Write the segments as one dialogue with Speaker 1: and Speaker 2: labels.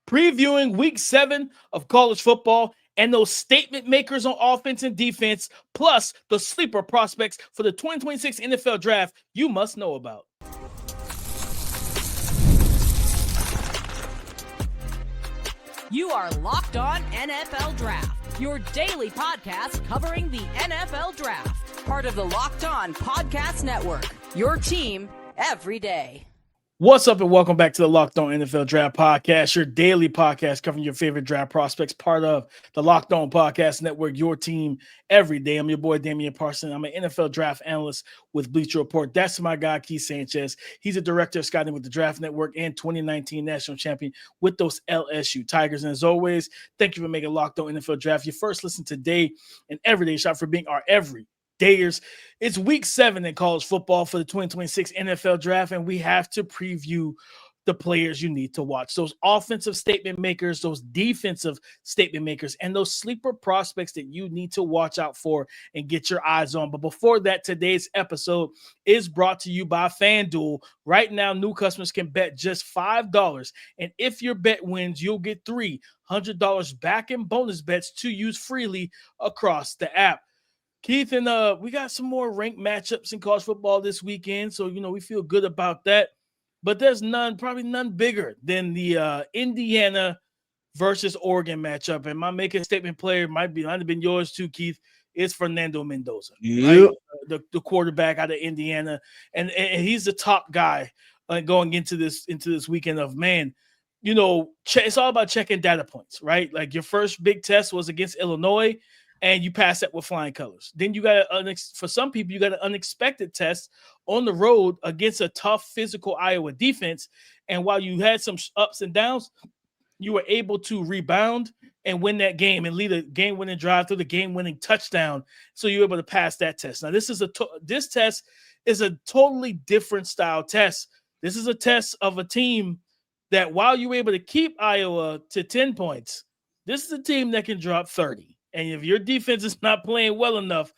Speaker 1: previewing week 7 of college football and those statement makers on offense and defense, plus the sleeper prospects for the 2026 NFL Draft you must know about.
Speaker 2: You are Locked On NFL Draft, your daily podcast covering the NFL Draft. Part of the Locked On Podcast Network, your team every day.
Speaker 1: What's up and welcome back to the Locked On NFL Draft Podcast, your daily podcast covering your favorite draft prospects, part of the Locked On Podcast Network, your team every day. I'm your boy, Damian Parson. I'm an NFL draft analyst with Bleacher Report. That's my guy, Keon Sanchez. He's a director of scouting with the Draft Network and 2019 national champion with those LSU Tigers. And as always, thank you for making Locked On NFL Draft your first listen today and everyday shot for being our every Dayers. It's week 7 in college football for the 2026 NFL Draft, and we have to preview the players you need to watch. Those offensive statement makers, those defensive statement makers, and those sleeper prospects that you need to watch out for and get your eyes on. But before that, today's episode is brought to you by FanDuel. Right now, new customers can bet just $5, and if your bet wins, you'll get $300 back in bonus bets to use freely across the app. Keith, and we got some more ranked matchups in college football this weekend, so, we feel good about that. But there's probably none bigger than the Indiana versus Oregon matchup. And my making statement player might have been yours too, Keith. It's Fernando Mendoza,
Speaker 3: yep.
Speaker 1: Right? The quarterback out of Indiana, and he's the top guy going into this weekend of, man. It's all about checking data points, right? Like your first big test was against Illinois, and you pass that with flying colors. Then you got for some people, you got an unexpected test on the road against a tough physical Iowa defense. And while you had some ups and downs, you were able to rebound and win that game and lead a game-winning drive through the game-winning touchdown. So you're able to pass that test. Now, this test is a totally different style test. This is a test of a team that, while you were able to keep Iowa to 10 points, this is a team that can drop 30. And if your defense is not playing well enough,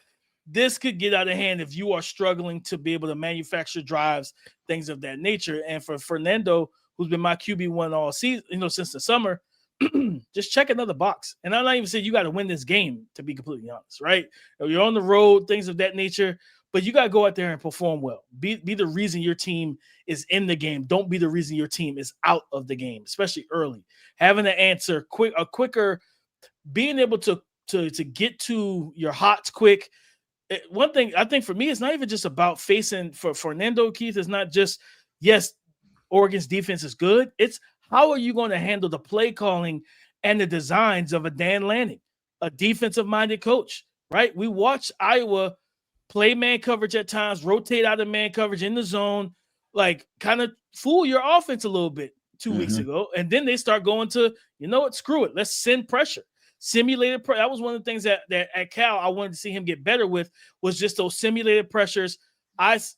Speaker 1: this could get out of hand if you are struggling to be able to manufacture drives, things of that nature. And for Fernando, who's been my QB1 all season, since the summer, just check another box. And I'm not even saying you got to win this game, to be completely honest, right? You're on the road, things of that nature, but you got to go out there and perform well. Be the reason your team is in the game. Don't be the reason your team is out of the game, especially early. Having an answer quicker, being able to get to your hots quick. One thing I think for me, it's not even just about facing for Fernando, Keith. It's not just, yes, Oregon's defense is good. It's how are you going to handle the play calling and the designs of a Dan Lanning, a defensive-minded coach, right? We watched Iowa play man coverage at times, rotate out of man coverage in the zone, like kind of fool your offense a little bit 2 weeks ago. And then they start going to, screw it. Let's send pressure. Simulated that was one of the things that at Cal I wanted to see him get better with, was just those simulated pressures. ID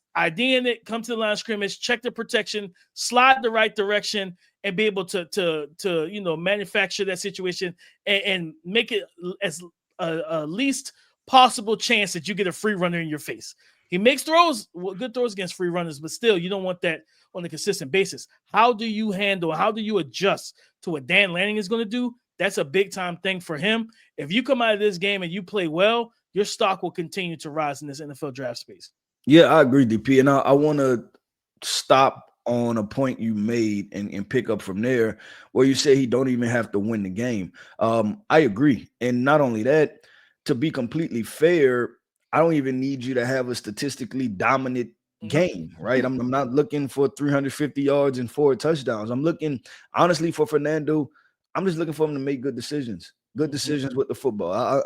Speaker 1: in it, come to the line of scrimmage, check the protection, slide the right direction, and be able to manufacture that situation and make it as a least possible chance that you get a free runner in your face. He makes good throws against free runners, but still you don't want that on a consistent basis. How do you adjust to what Dan Lanning is going to do? That's a big-time thing for him. If you come out of this game and you play well, your stock will continue to rise in this NFL draft space.
Speaker 3: Yeah, I agree, DP. And I want to stop on a point you made and pick up from there where you say he don't even have to win the game. I agree. And not only that, to be completely fair, I don't even need you to have a statistically dominant game, right? I'm not looking for 350 yards and 4 touchdowns. I'm looking, honestly, for Fernando, I'm just looking for him to make good decisions with the football.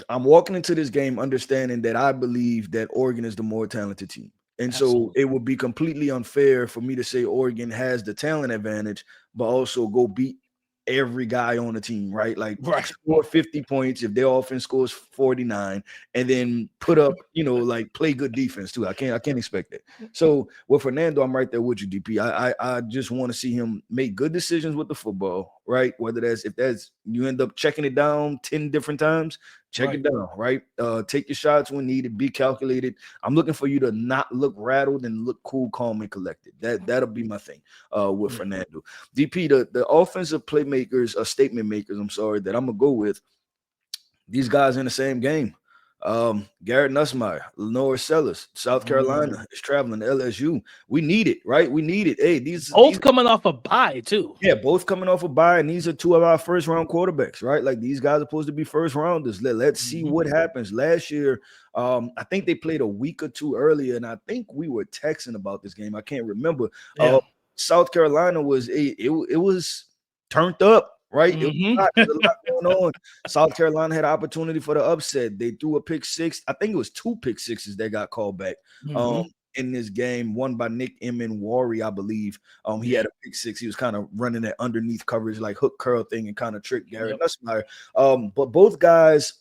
Speaker 3: I'm walking into this game understanding that I believe that Oregon is the more talented team. And
Speaker 1: Absolutely.
Speaker 3: So it would be completely unfair for me to say Oregon has the talent advantage, but also go beat every guy on the team, right? Like score 50 points if their offense scores 49 and then put up, play good defense too. I can't expect that. So with Fernando, I'm right there with you, DP. I just want to see him make good decisions with the football, right? Whether if you end up checking it down 10 different times, check it down, right? Take your shots when needed, be calculated. I'm looking for you to not look rattled and look cool, calm, and collected. That'll be my thing with Fernando. DP, the offensive playmakers, statement makers, I'm sorry, that I'm gonna go with. These guys in the same game. Garrett Nussmeier, LaNorris, South Carolina is traveling to LSU. We need it, right? We need it. Hey, these
Speaker 1: coming off a bye too.
Speaker 3: Yeah, both coming off a bye, and these are two of our first round quarterbacks, right? Like these guys are supposed to be first rounders. Let's see what happens. Last year, I think they played a week or two earlier, and I think we were texting about this game. I can't remember. South Carolina was it was turned up. Right, it was a lot going on. South Carolina had opportunity for the upset. They threw a pick six. I think it was 2 pick sixes that got called back in this game. One by Nick Wari, I believe. He had a pick six. He was kind of running that underneath coverage, like hook curl thing, and kind of tricked Garrett Nussmeier. But both guys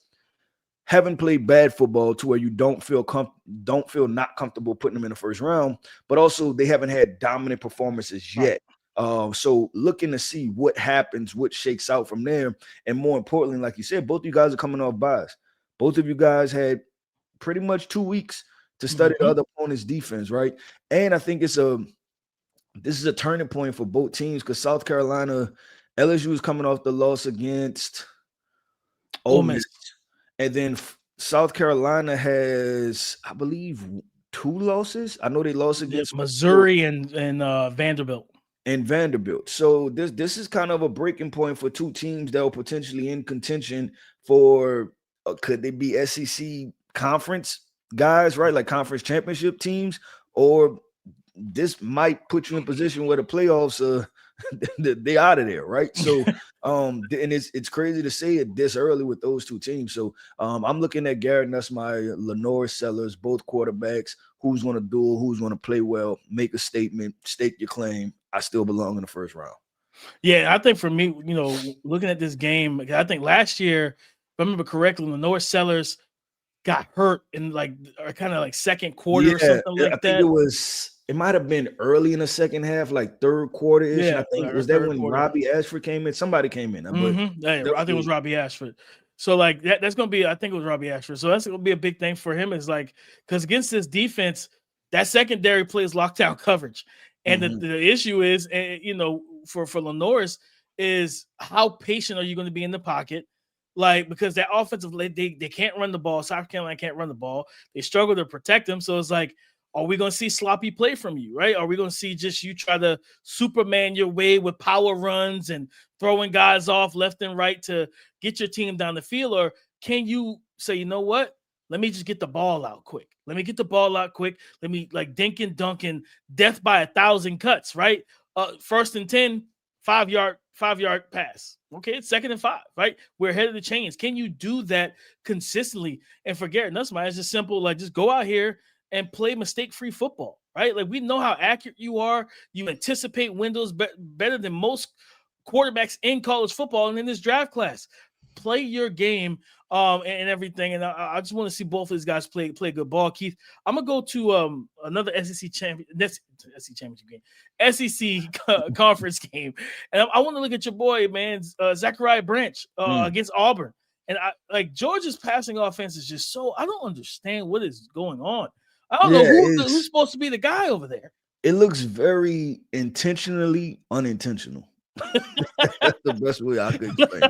Speaker 3: haven't played bad football to where you don't feel not comfortable putting them in the first round. But also they haven't had dominant performances yet. So looking to see what happens, what shakes out from there. And more importantly, like you said, both of you guys are coming off buys. Both of you guys had pretty much 2 weeks to study the other opponent's defense, right? And I think this is a turning point for both teams because South Carolina, LSU is coming off the loss against Ole Miss. And then South Carolina has, I believe, 2 losses. I know they lost against
Speaker 1: Missouri and Vanderbilt.
Speaker 3: So this is kind of a breaking point for 2 teams that were potentially in contention for could they be SEC conference guys, right? Like conference championship teams, or this might put you in position where the playoffs they out of there, right? So and it's crazy to say it this early with those 2 teams. So I'm looking at Garrett Nussmeier, LaNorris, both quarterbacks. Who's going to duel? Who's going to play well? Make a statement, stake your claim. I still belong in the first round.
Speaker 1: Yeah, I think for me, looking at this game, I think last year, if I remember correctly, LaNorris got hurt in kind of like second quarter or something like that.
Speaker 3: I think it might have been early in the second half, like third quarter-ish.
Speaker 1: Yeah,
Speaker 3: I think was that when Robbie Ashford came in? Somebody came in.
Speaker 1: I think it was Robbie Ashford. So that's going to be, I think it was Robbie Ashford. So that's going to be a big thing for him is because against this defense, that secondary plays lockdown coverage. And the issue is, for LaNorris is how patient are you going to be in the pocket? Because that offensive, they can't run the ball. South Carolina can't run the ball. They struggle to protect them. So it's are we going to see sloppy play from you, right? Are we going to see just you try to Superman your way with power runs and throwing guys off left and right to get your team down the field? Or can you say, you know what? Let me just get the ball out quick. Let me dink and dunk and death by 1,000 cuts, right? First and 10, 5-yard pass. Okay, it's 2nd and 5, right? We're ahead of the chains. Can you do that consistently? And for Garrett Nussmeier, it's just simple, just go out here and play mistake-free football, right? We know how accurate you are. You anticipate windows better than most quarterbacks in college football and in this draft class. Play your game and everything. And I just want to see both of these guys play good ball. Keith, I'm going to go to another SEC championship game, SEC conference game. And I want to look at your boy, man, Zachariah Branch against Auburn. And Georgia's passing offense is just so, I don't understand what is going on. I don't know who's supposed to be the guy over there.
Speaker 3: It looks very intentionally unintentional. That's the best way I could explain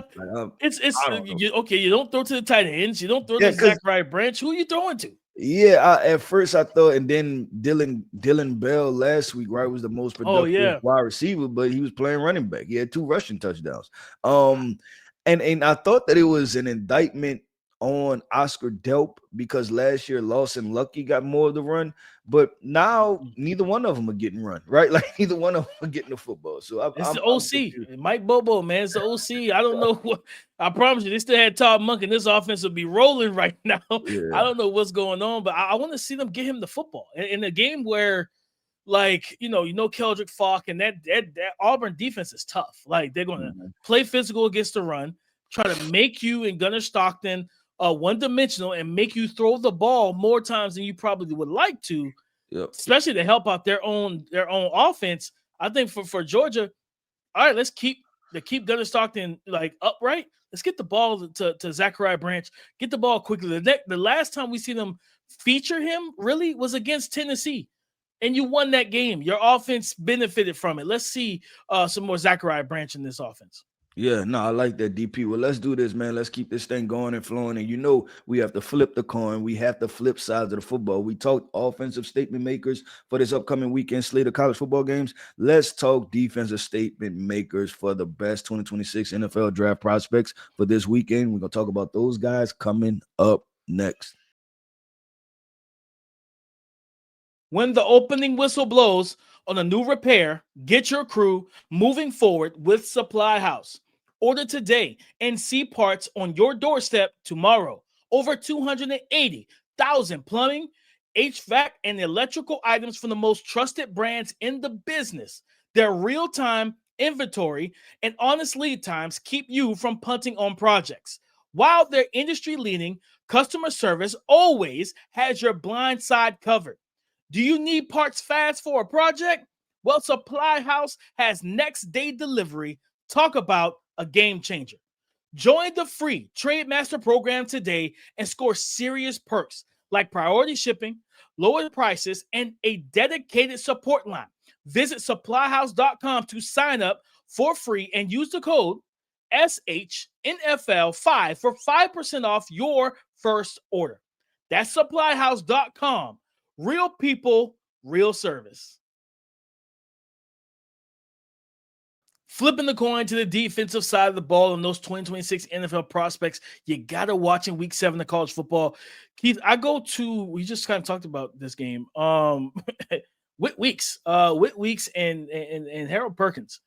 Speaker 3: it.
Speaker 1: You don't throw to the tight ends. You don't throw to Zachariah Branch. Who are you throwing to?
Speaker 3: Yeah, at first I thought, and then Dylan Bell last week, right, was the most productive wide receiver, but he was playing running back. He had 2 rushing touchdowns. And I thought that it was an indictment on Oscar Delp because last year Lawson Lucky got more of the run, but now neither one of them are getting run, right? Neither one of them are getting the football. So
Speaker 1: it's the OC, Mike Bobo, man. It's the OC. I don't know what. I promise you, they still had Todd Monk, and this offense would be rolling right now. Yeah. I don't know what's going on, but I want to see them get him the football in a game where, Keldrick Falk and that Auburn defense is tough. They're going to play physical against the run, try to make you and Gunnar Stockton one-dimensional and make you throw the ball more times than you probably would like to, especially to help out their own offense. I think for Georgia, all right, let's keep keep Gunnar Stockton like upright. Let's get the ball to Zachariah Branch. Get the ball quickly. The last time we see them feature him really was against Tennessee, and you won that game. Your offense benefited from it. Let's see some more Zachariah Branch in this offense.
Speaker 3: Yeah, no, I like that, DP. Well, let's do this, man. Let's keep this thing going and flowing. And we have to flip the coin. We have to flip sides of the football. We talked offensive statement makers for this upcoming weekend slate of college football games. Let's talk defensive statement makers for the best 2026 NFL draft prospects for this weekend. We're going to talk about those guys coming up next.
Speaker 1: When the opening whistle blows on a new repair, get your crew moving forward with Supply House. Order today and see parts on your doorstep tomorrow. Over 280,000 plumbing, HVAC, and electrical items from the most trusted brands in the business. Their real-time inventory and honest lead times keep you from punting on projects, while their industry-leading customer service always has your blind side covered. Do you need parts fast for a project? Well, Supply House has next day delivery. Talk about a game changer. Join the free Trade Master program today and score serious perks like priority shipping, lower prices, and a dedicated support line. Visit supplyhouse.com to sign up for free and use the code SHNFL5 for 5% off your first order. That's supplyhouse.com. Real people, real service. Flipping the coin to the defensive side of the ball and those 2026 NFL prospects, you got to watch in week 7 of college football. Keith, we just kind of talked about this game. Whit Weeks and Harold Perkins.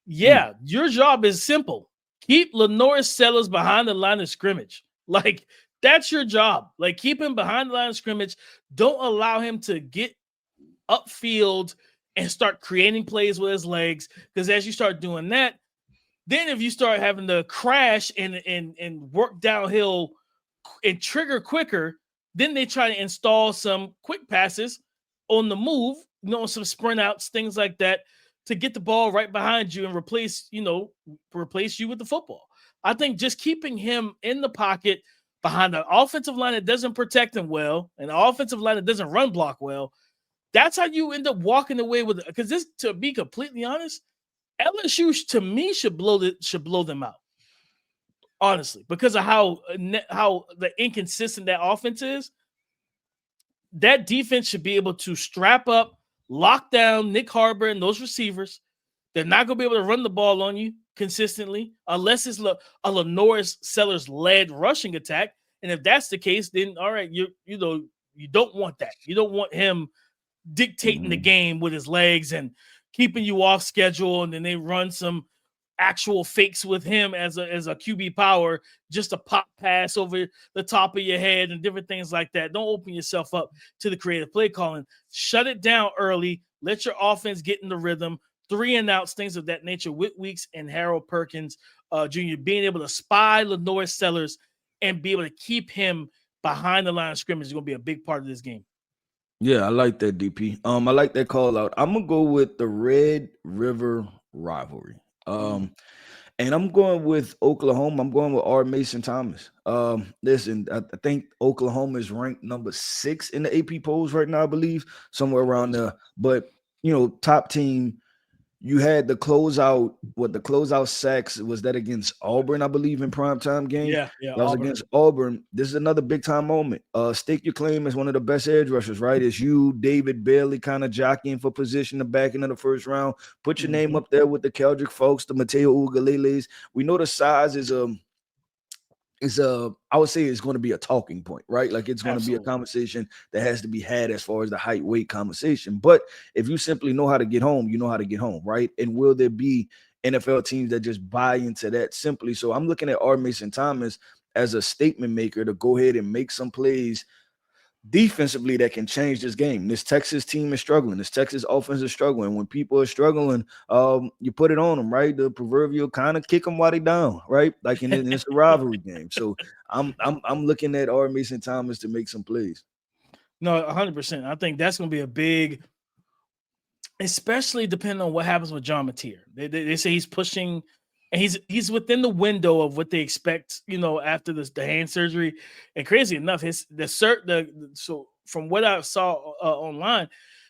Speaker 1: Yeah, your job is simple. Keep LaNorris Sellers behind the line of scrimmage. Like, that's your job. Like, keep him behind the line of scrimmage. Don't allow him to get upfield and start creating plays with his legs. Because as you start doing that, then if you start having to crash and work downhill and trigger quicker, then they try to install some quick passes on the move, some sprint outs, things like that, to get the ball right behind you and replace you with the football. I think just keeping him in the pocket behind an offensive line that doesn't protect him well and an offensive line that doesn't run block well, that's how you end up walking away with it. Because this, to be completely honest, LSU to me should blow them out. Honestly, because of how the inconsistent that offense is. That defense should be able to strap up, lock down Nick Hubbard and those receivers. They're not going to be able to run the ball on you consistently unless it's a LaNorris Sellers led rushing attack. And if that's the case, then all right, you don't want that. You don't want him dictating the game with his legs and keeping you off schedule, and then they run some actual fakes with him as a QB power, just a pop pass over the top of your head and different things like that. Don't open yourself up to the creative play calling. Shut it down early. Let your offense get in the rhythm. 3 and outs, things of that nature. Whit Weeks and Harold Perkins Jr. being able to spy LaNorris Sellers and be able to keep him behind the line of scrimmage is going to be a big part of this game.
Speaker 3: Yeah, I like that, DP. I like that call out. I'm gonna go with the Red River rivalry. And I'm going with Oklahoma. I'm going with R. Mason Thomas. Listen, I think Oklahoma is ranked number 6 in the AP polls right now, I believe, somewhere around there. But top team. You had the closeout sacks, was that against Auburn, I believe, in primetime game?
Speaker 1: Yeah.
Speaker 3: That was against Auburn. This is another big-time moment. Stake your claim as one of the best edge rushers, right? It's you, David Bailey, kind of jockeying for position the back end of the first round. Put your name up there with the Keldrick folks, the Mateo Ugaleles. We know the size is I would say it's going to be a talking point, right? Like it's going to be a conversation that has to be had as far as the height weight conversation. But if you simply know how to get home, you know how to get home, right? And will there be NFL teams that just buy into that simply? So I'm looking at R. Mason Thomas as a statement maker to go ahead and make some plays defensively that can change this game. This Texas team is struggling. This Texas offense is struggling. When people are struggling, you put it on them, right? The proverbial kind of kick them while they down, right? Like it's a rivalry game. So I'm looking at R. Mason Thomas to make some plays.
Speaker 1: No, 100%. I think that's going to be a big, especially depending on what happens with John Mateer. They say he's pushing and he's within the window of what they expect, after the hand surgery. And crazy enough, so from what I saw online,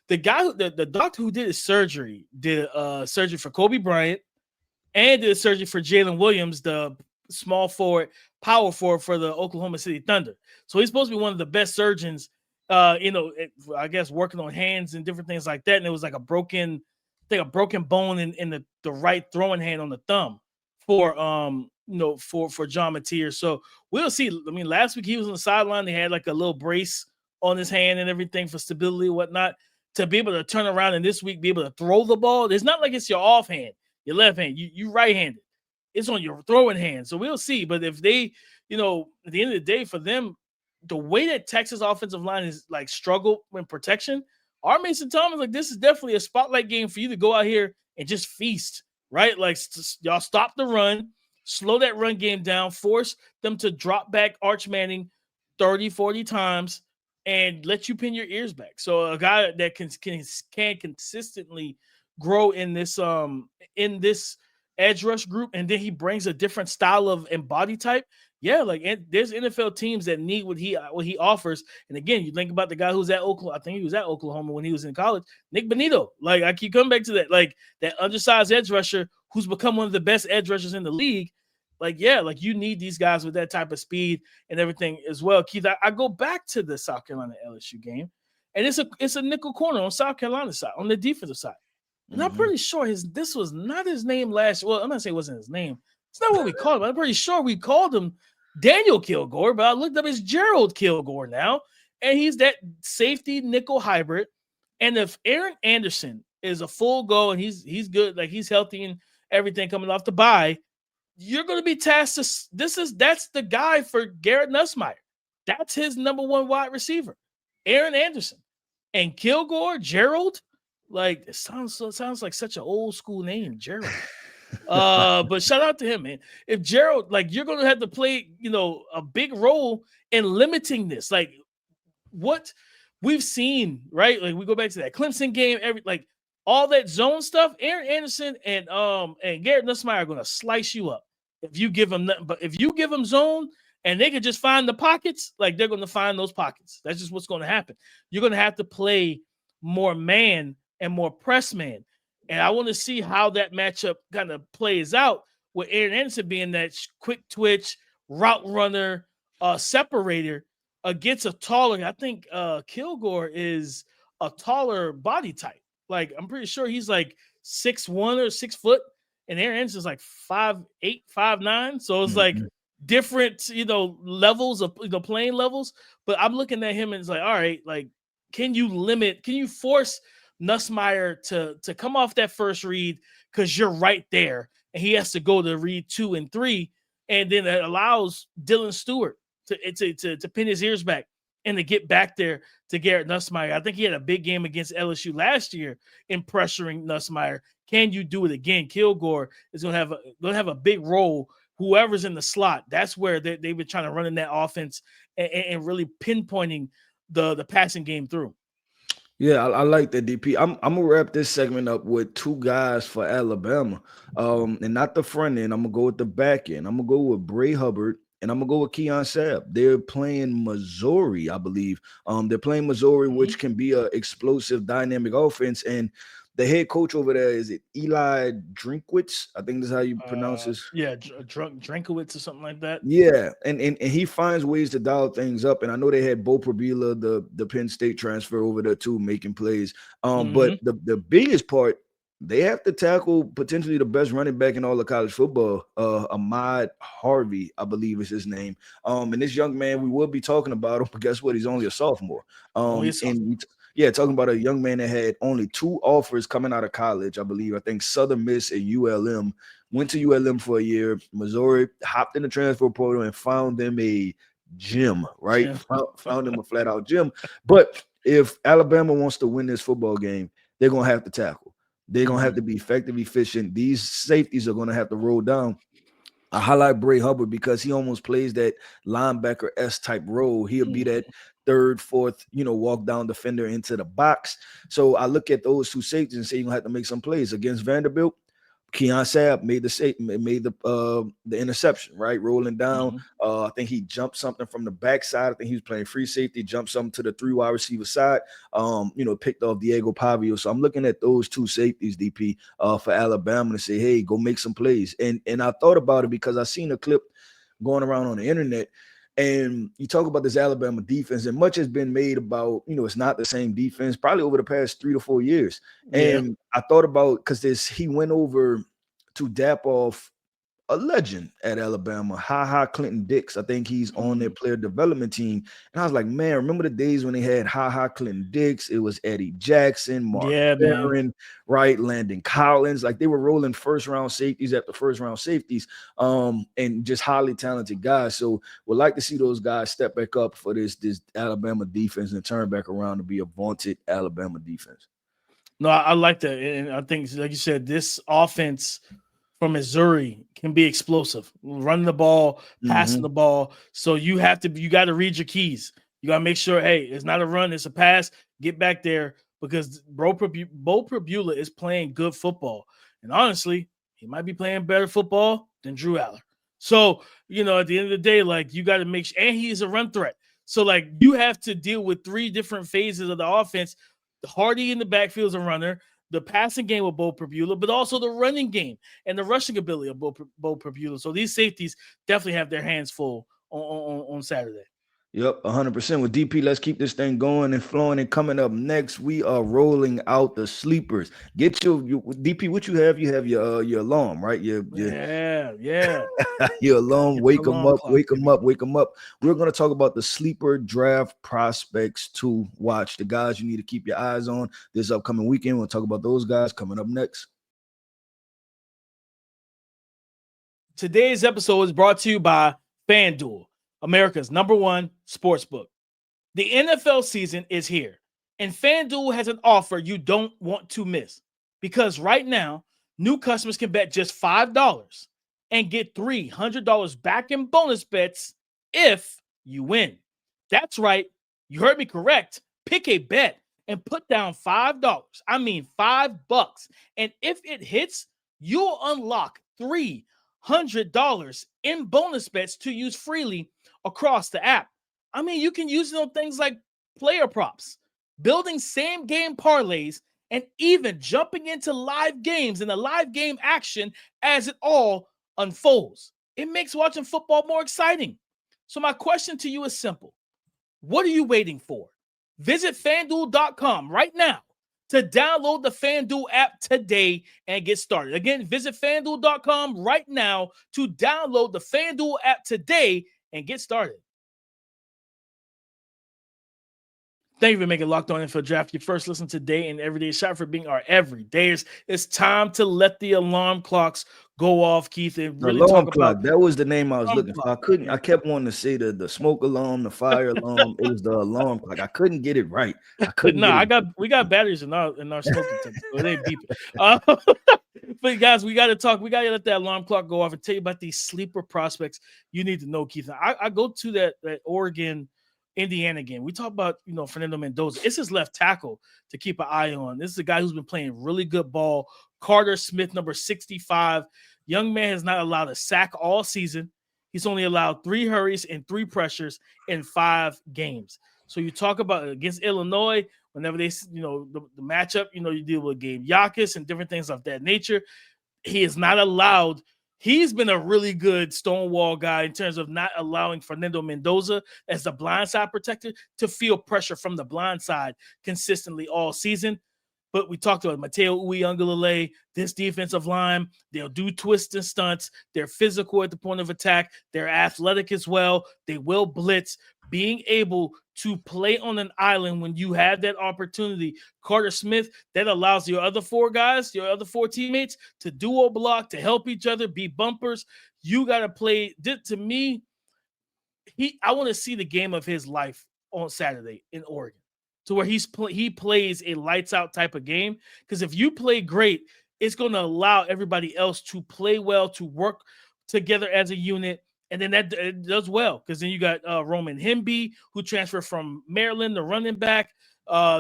Speaker 1: the guy the doctor who did his surgery did surgery for Kobe Bryant and did a surgery for Jalen Williams, the small forward, power forward for the Oklahoma City Thunder. So he's supposed to be one of the best surgeons, I guess working on hands and different things like that. And it was like a broken bone in the right throwing hand on the thumb for John Mateer. So we'll see. I mean, last week he was on the sideline. They had like a little brace on his hand and everything for stability and whatnot, to be able to turn around and this week be able to throw the ball. It's not like it's your off hand, your left hand. You right-handed. It's on your throwing hand. So we'll see. But if they, at the end of the day, for them, the way that Texas offensive line is like struggled in protection, our Mason Thomas, like, this is definitely a spotlight game for you to go out here and just feast, right? Like, y'all stop the run, slow that run game down, force them to drop back Arch Manning 30, 40 times, and let you pin your ears back. So a guy that can consistently grow in this edge rush group, and then he brings a different style of and body type. Yeah, like, and there's NFL teams that need what he offers. And again, you think about the guy who's at Oklahoma. I think he was at Oklahoma when he was in college, Nick Bonito. Like, I keep coming back to that, like that undersized edge rusher who's become one of the best edge rushers in the league. Like, yeah, like you need these guys with that type of speed and everything as well. Keith, I go back to the South Carolina LSU game, and it's a nickel corner on South Carolina side, on the defensive side. And I'm pretty sure this was not his name last year. Well, I'm not saying it wasn't his name. It's not what we called him. I'm pretty sure we called him Daniel Kilgore, but I looked up as Gerald Kilgore now, and he's that safety nickel hybrid. And if Aaron Anderson is a full go and he's good, like he's healthy and everything coming off the bye, you're going to be tasked to that's the guy for Garrett Nussmeier. That's his number one wide receiver, Aaron Anderson. And Kilgore, Gerald, like, it sounds like such an old school name, Gerald. But shout out to him, man. If Gerald, like, you're gonna have to play, a big role in limiting this. Like, what we've seen, right? Like, we go back to that Clemson game, all that zone stuff. Aaron Anderson and Garrett Nussmeier are gonna slice you up if you give them nothing. But if you give them zone and they can just find the pockets, like, they're gonna find those pockets. That's just what's gonna happen. You're gonna have to play more man and more press man. And I want to see how that matchup kind of plays out with Aaron Anderson being that quick twitch, route runner, separator against a taller. I think Kilgore is a taller body type. Like, I'm pretty sure he's like 6'1" or 6 foot, and Aaron Anderson's like 5'8", 5'9". So it's like different, levels of playing levels. But I'm looking at him and it's like, all right, like, can you force Nussmeier to come off that first read, because you're right there, and he has to go to read 2 and 3, and then it allows Dylan Stewart to pin his ears back and to get back there to Garrett Nussmeier. I think he had a big game against LSU last year in pressuring Nussmeier. Can you do it again? Kilgore is going to have a big role. Whoever's in the slot, that's where they've been trying to run in that offense and really pinpointing the passing game through.
Speaker 3: Yeah, I like that, DP. I'm gonna wrap this segment up with two guys for Alabama, and not the front end. I'm gonna go with the back end. I'm gonna go with Bray Hubbard, and I'm gonna go with Keon Sabb. They're playing Missouri, I believe. They're playing Missouri, which can be an explosive, dynamic offense. And the head coach over there, is it Eli Drinkwitz? I think that's how you pronounce this.
Speaker 1: Yeah, Drinkowitz or something like that.
Speaker 3: Yeah, and he finds ways to dial things up. And I know they had Bo Prabila, the Penn State transfer, over there too, making plays. But the biggest part, they have to tackle potentially the best running back in all of college football, Ahmad Harvey, I believe is his name. And this young man, we will be talking about him, but guess what? He's only a sophomore. Talking about a young man that had only 2 offers coming out of college, I believe. I think Southern Miss and ULM. Went to ULM for a year. Missouri hopped in the transfer portal and found them a gym, right? Yeah. Found them a flat-out gym. But if Alabama wants to win this football game, they're going to have to tackle. They're going to have to be effective, efficient. These safeties are going to have to roll down. I highlight Bray Hubbard because he almost plays that linebacker-esque type role. He'll be that third, fourth, walk down defender into the box. So I look at those two safeties and say you're going to have to make some plays against Vanderbilt. Keon Sabb made the interception, right? Rolling down. I think he jumped something from the backside. I think he was playing free safety, jumped something to the 3 wide receiver side. Picked off Diego Pavio. So I'm looking at those 2 safeties, DP, for Alabama to say, hey, go make some plays. And I thought about it because I seen a clip going around on the internet. And you talk about this Alabama defense, and much has been made about, it's not the same defense probably over the past 3 to 4 years. And I thought about, because he went over to dap off a legend at Alabama, Clinton Dix. I think he's on their player development team. And I was like, man, remember the days when they had Clinton Dix? It was Eddie Jackson, Mark Barron, right? Landon Collins. Like, they were rolling first-round safeties after first-round safeties, and just highly talented guys. So we'd like to see those guys step back up for this Alabama defense and turn back around to be a vaunted Alabama defense.
Speaker 1: No, I like that. And I think, like you said, this offense from Missouri can be explosive, running the ball, passing the ball. So you got to read your keys. You got to make sure, hey, it's not a run, it's a pass. Get back there, because Bo Prabula is playing good football. And honestly, he might be playing better football than Drew Aller. So, at the end of the day, like, you got to make sure, and he is a run threat. So, like, you have to deal with 3 different phases of the offense. Hardy in the backfield is a runner, the passing game with Bo Prabula, but also the running game and the rushing ability of Bo Prabula. So these safeties definitely have their hands full on Saturday.
Speaker 3: Yep, 100%. With DP, let's keep this thing going and flowing. And coming up next, we are rolling out the sleepers. Get your DP. What you have? You have your alarm, right? Yeah. Your alarm. Wake them up. Wake them up. Wake them up. We're going to talk about the sleeper draft prospects to watch. The guys you need to keep your eyes on this upcoming weekend. We'll talk about those guys coming up next.
Speaker 1: Today's episode is brought to you by FanDuel, America's #1 sportsbook. The NFL season is here, and FanDuel has an offer you don't want to miss. Because right now, new customers can bet just $5 and get $300 back in bonus bets if you win. That's right. You heard me correct. Pick a bet and put down $5. I mean $5. And if it hits, you'll unlock $300 in bonus bets to use freely across the app. I mean, you can use it on things like player props, building same game parlays, and even jumping into live games and the live game action as it all unfolds. It makes watching football more exciting. So my question to you is simple. What are you waiting for? Visit FanDuel.com right now to download the FanDuel app today and get started. Again, visit FanDuel.com right now to download the FanDuel app today and get started. Thank you for making Locked On NFL Draft your first listen today and everyday shot for being our everydayers. It's time to let the alarm clocks go off, Keith, and really
Speaker 3: alarm
Speaker 1: talk
Speaker 3: clock.
Speaker 1: about
Speaker 3: That was the name I was looking for. I kept wanting to say the smoke alarm, the fire alarm. It was the alarm clock. I couldn't get it right. We
Speaker 1: got batteries in our smoke detector, so it ain't beeping. But guys, we gotta let that alarm clock go off and tell you about these sleeper prospects you need to know, Keith. I go to that Oregon Indiana game. We talk about, Fernando Mendoza. It's his left tackle to keep an eye on. This is a guy who's been playing really good ball. Carter Smith, number 65. Young man has not allowed a sack all season. He's only allowed 3 hurries and 3 pressures in 5 games. So you talk about against Illinois, whenever they, the matchup, you deal with Gabe Yakis and different things of that nature. He is not allowed. He's been a really good stonewall guy in terms of not allowing Fernando Mendoza as the blindside protector to feel pressure from the blind side consistently all season. But we talked about Mateo Uiagalelei, this defensive line. They'll do twists and stunts. They're physical at the point of attack. They're athletic as well. They will blitz. Being able to play on an island when you have that opportunity, Carter Smith, that allows your other 4 guys, your other 4 teammates to duo block, to help each other, be bumpers. You got to play. To me, I want to see the game of his life on Saturday in Oregon, to where he plays a lights out type of game. Because if you play great, it's going to allow everybody else to play well, to work together as a unit. And then that does well, because then you got Roman Hemby, who transferred from Maryland, the running back.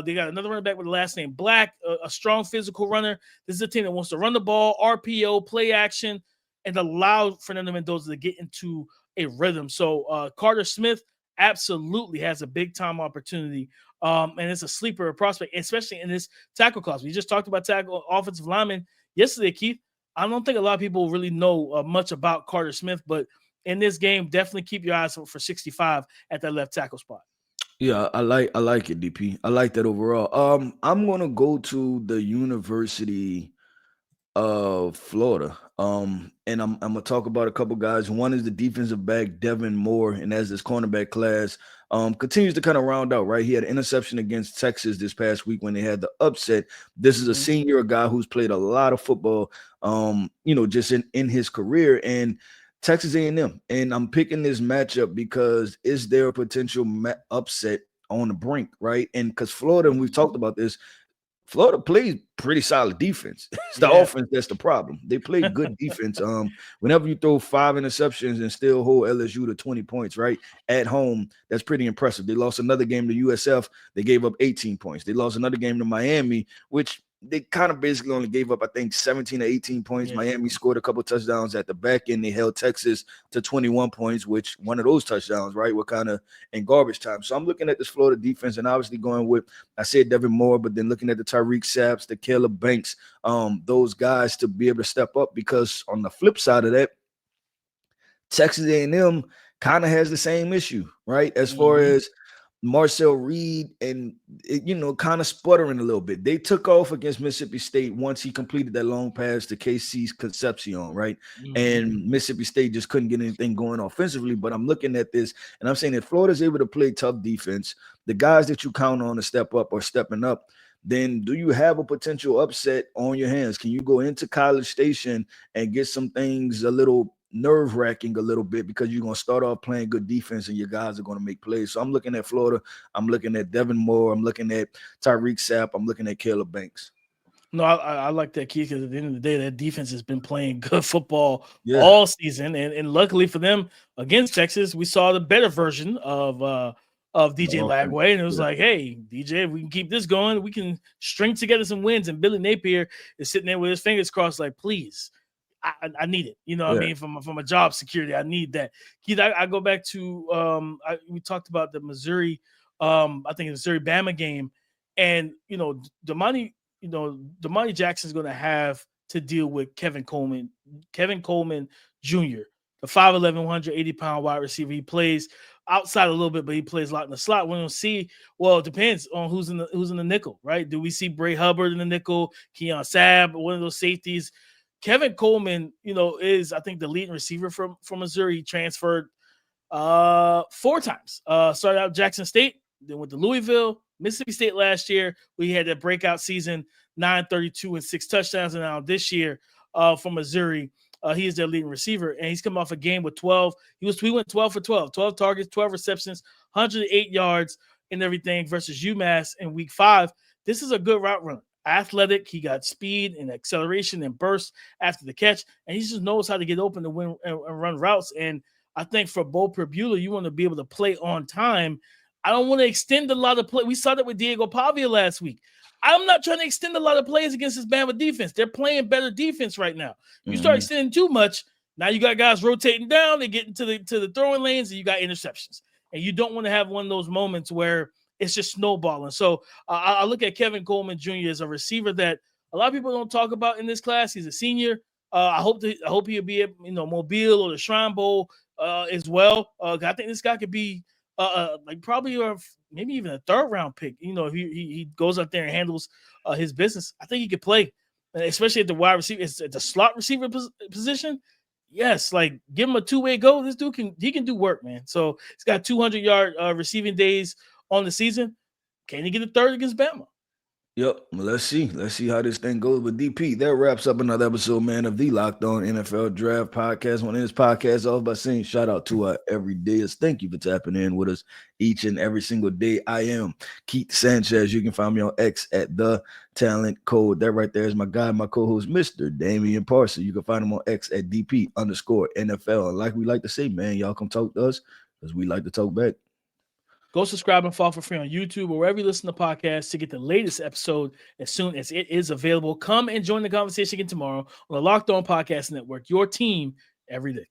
Speaker 1: They got another running back with the last name Black, a strong physical runner. This is a team that wants to run the ball, RPO, play action, and allow Fernando Mendoza to get into a rhythm. So Carter Smith absolutely has a big-time opportunity, and it's a sleeper prospect, especially in this tackle class. We just talked about tackle offensive linemen yesterday, Keith. I don't think a lot of people really know much about Carter Smith, but in this game, definitely keep your eyes for 65 at that left tackle spot.
Speaker 3: Yeah, I like it, DP. I like that overall. I'm gonna go to the University of Florida. And I'm gonna talk about a couple guys. One is the defensive back Devin Moore, and as this cornerback class continues to kind of round out, right? He had an interception against Texas this past week when they had the upset. This is a senior, a guy who's played a lot of football, just in his career, and Texas A&M. And I'm picking this matchup because is there a potential upset on the brink, right? And because Florida, and we've talked about this, Florida plays pretty solid defense. It's the offense that's the problem. They play good defense. Whenever you throw 5 interceptions and still hold LSU to 20 points, right, at home, that's pretty impressive. They lost another game to USF. They gave up 18 points. They lost another game to Miami, which they kind of basically only gave up, I think, 17 or 18 points. Yeah. Miami scored a couple touchdowns at the back end. They held Texas to 21 points, which one of those touchdowns, right, were kind of in garbage time. So I'm looking at this Florida defense and obviously going with, I said Devin Moore, but then looking at the Tyreek Sabbs, the Caleb Banks, those guys to be able to step up, because on the flip side of that, Texas A&M kind of has the same issue, right, as far as Marcel Reed and, kind of sputtering a little bit. They took off against Mississippi State once he completed that long pass to KC's Concepcion, right? And Mississippi State just couldn't get anything going offensively. But I'm looking at this, and I'm saying if Florida's able to play tough defense, the guys that you count on to step up are stepping up, then do you have a potential upset on your hands? Can you go into College Station and get some things a little nerve-wracking a little bit, because you're going to start off playing good defense and your guys are going to make plays? So I'm looking at Florida. I'm looking at Devin Moore. I'm looking at Tyreek Sapp. I'm looking at Caleb Banks.
Speaker 1: No, I like that, Keith, because at the end of the day, that defense has been playing good football all season. And luckily for them, against Texas, we saw the better version of DJ Lagway. And it was like, hey, DJ, if we can keep this going, we can string together some wins. And Billy Napier is sitting there with his fingers crossed like, please, I need it. You know what I mean? From a job security, I need that. Keith, I go back to we talked about the Missouri, I think the Missouri-Bama game. And, Damani Jackson is going to have to deal with Kevin Coleman Jr., the 5'11", 180-pound wide receiver. He plays outside a little bit, but he plays a lot in the slot. We're going to see. Well, it depends on who's in the nickel, right? Do we see Bray Hubbard in the nickel, Keon Sabb, one of those safeties? Kevin Coleman, is, I think, the leading receiver from Missouri. He transferred 4 times. Started out Jackson State, then went to Louisville, Mississippi State last year. We had that breakout season, 932 and 6 touchdowns. And now this year from Missouri, he is their leading receiver. And he's come off a game with 12. He went 12 for 12, 12 targets, 12 receptions, 108 yards and everything versus UMass in week 5. This is a good route runner. Athletic, he got speed and acceleration and burst after the catch, and he just knows how to get open to win and run routes. And I think for Bo Perbula, you want to be able to play on time. I don't want to extend a lot of play. We saw that with Diego Pavia last week. I'm not trying to extend a lot of plays against this Bama defense. They're playing better defense right now. You start extending too much, now you got guys rotating down. They get into the throwing lanes, and you got interceptions. And you don't want to have one of those moments where it's just snowballing. So I look at Kevin Coleman Jr. as a receiver that a lot of people don't talk about in this class. He's a senior. I hope he'll be Mobile or the Shrine Bowl as well. I think this guy could be probably maybe even a 3rd round pick. If he goes out there and handles his business, I think he could play, especially at the wide receiver, at the slot receiver position. Yes, like give him a 2-way go. This dude can do work, man. So he's got 200-yard receiving days on the season. Can he get a 3rd against Bama?
Speaker 3: Yep. Well, let's see how this thing goes. But DP, that wraps up another episode, man, of the Locked On NFL Draft Podcast. Want to end this podcast off by saying shout out to our everydayers. Thank you for tapping in with us each and every single day. I am Keith Sanchez. You can find me on X at The Talent Code. That right there is my guy, my co-host, Mr. Damian Parson. You can find him on X at DP_NFL. And like we like to say, man, y'all come talk to us because we like to talk back.
Speaker 1: Go subscribe and follow for free on YouTube or wherever you listen to podcasts to get the latest episode as soon as it is available. Come and join the conversation again tomorrow on the Locked On Podcast Network, your team every day.